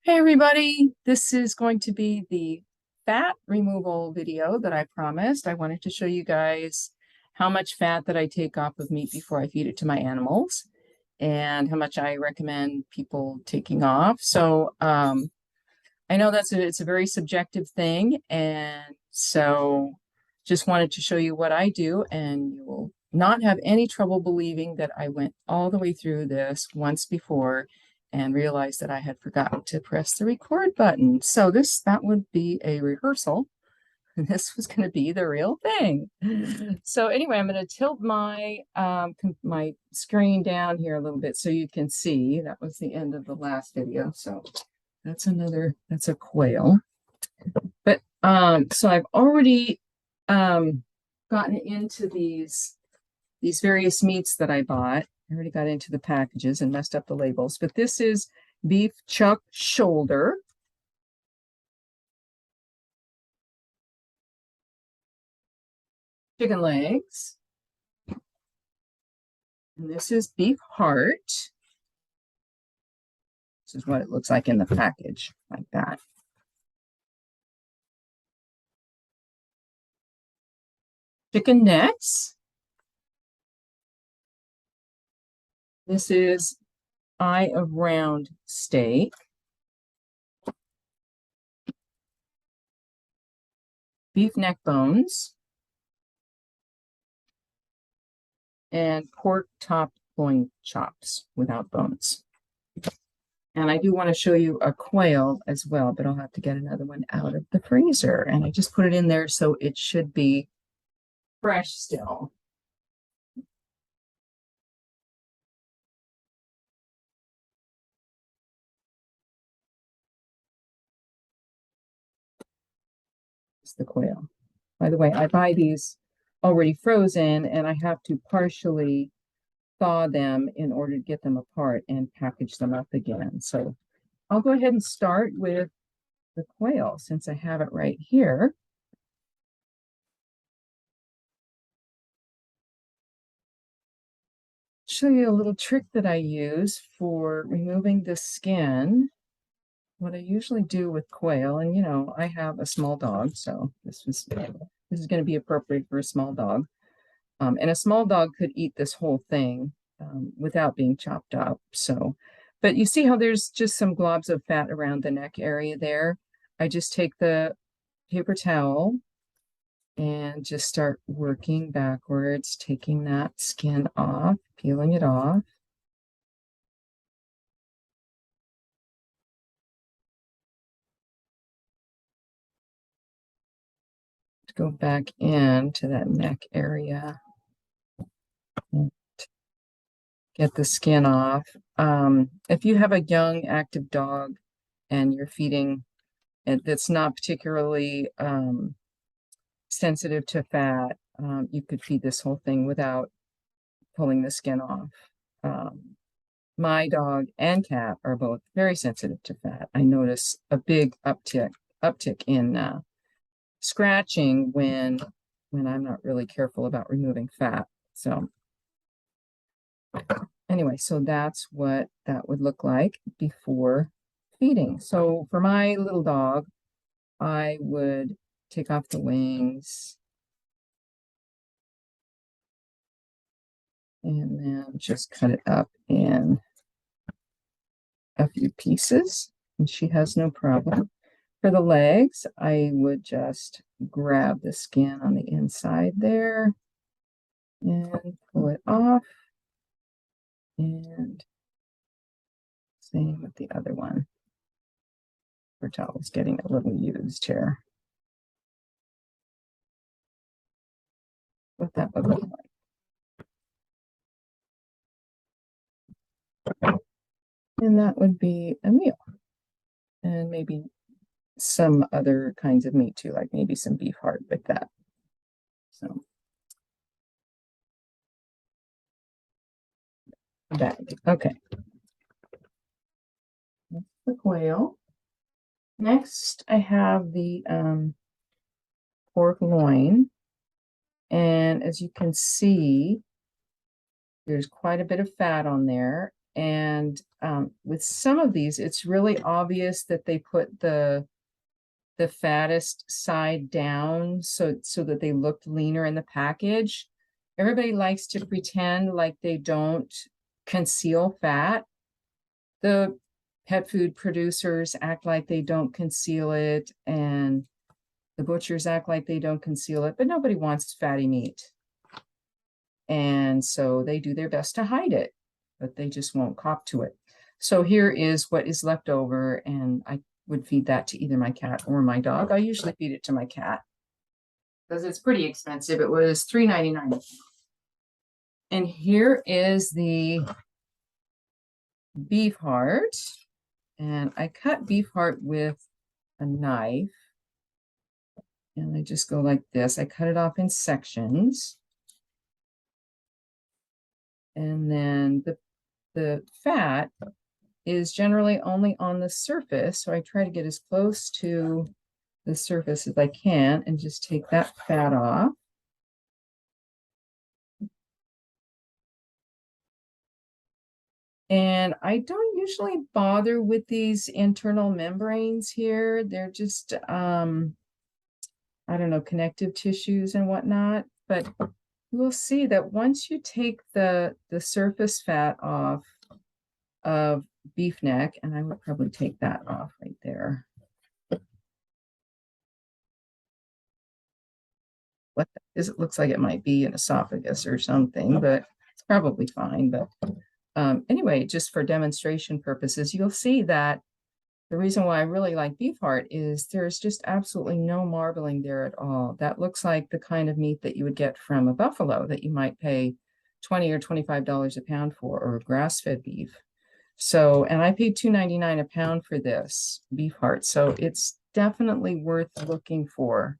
Hey everybody, this is going to be the fat removal video that I promised. I wanted to show you guys how much fat that I take off of meat before I feed it to my animals and how much I recommend people taking off. I know it's a very subjective thing, and so just wanted to show you what I do, and you will not have any trouble believing that I went all the way through this once before and realized that I had forgotten to press the record button. So that would be a rehearsal, and this was going to be the real thing. So anyway, I'm going to tilt my screen down here a little bit so you can see. That was the end of the last video. So that's a quail. But so I've already gotten into these various meats that I bought. I already got into the packages and messed up the labels, but this is beef chuck shoulder. Chicken legs. And this is beef heart. This is what it looks like in the package, like that. Chicken necks. This is eye of round steak. Beef neck bones. And pork top loin chops without bones. And I do want to show you a quail as well, but I'll have to get another one out of the freezer. And I just put it in there, so it should be fresh still. It's the quail. By the way, I buy these already frozen, and I have to partially thaw them in order to get them apart and package them up again. So I'll go ahead and start with the quail since I have it right here. Show you a little trick that I use for removing the skin. What I usually do with quail, and I have a small dog, so this is going to be appropriate for a small dog. And a small dog could eat this whole thing without being chopped up. So, but you see how there's just some globs of fat around the neck area there? I just take the paper towel and just start working backwards, taking that skin off, peeling it off. Go back into that neck area and get the skin off. If you have a young active dog and you're feeding it that's not particularly sensitive to fat, you could feed this whole thing without pulling the skin off. My dog and cat are both very sensitive to fat. I notice a big uptick in scratching when I'm not really careful about removing fat. So anyway, so that's what that would look like before feeding. So for my little dog, I would take off the wings and then just cut it up in a few pieces, and she has no problem. For the legs, I would just grab the skin on the inside there and pull it off. And same with the other one. Her towel's getting a little used here. What that would look like. And that would be a meal. And maybe some other kinds of meat too, like maybe some beef heart like that. So bag. Okay. That's the quail. Next, I have the pork loin. And as you can see, there's quite a bit of fat on there. And with some of these, it's really obvious that they put the fattest side down so that they looked leaner in the package. Everybody likes to pretend like they don't conceal fat. The pet food producers act like they don't conceal it, and the butchers act like they don't conceal it, but nobody wants fatty meat. And so they do their best to hide it, but they just won't cop to it. So here is what is left over, and I would feed that to either my cat or my dog. I usually feed it to my cat because it's pretty expensive. It was $3.99. And here is the beef heart. And I cut beef heart with a knife. And I just go like this. I cut it off in sections. And then the fat is generally only on the surface. So I try to get as close to the surface as I can and just take that fat off. And I don't usually bother with these internal membranes here. They're just, I don't know, connective tissues and whatnot. But you will see that once you take the surface fat off of beef neck, and I would probably take that off right there. What is it? Looks like it might be an esophagus or something, but it's probably fine. But anyway, just for demonstration purposes, you'll see that the reason why I really like beef heart is there's just absolutely no marbling there at all. That looks like the kind of meat that you would get from a buffalo that you might pay $20 or $25 a pound for, or grass-fed beef. So, and I paid $2.99 a pound for this beef heart. So it's definitely worth looking for.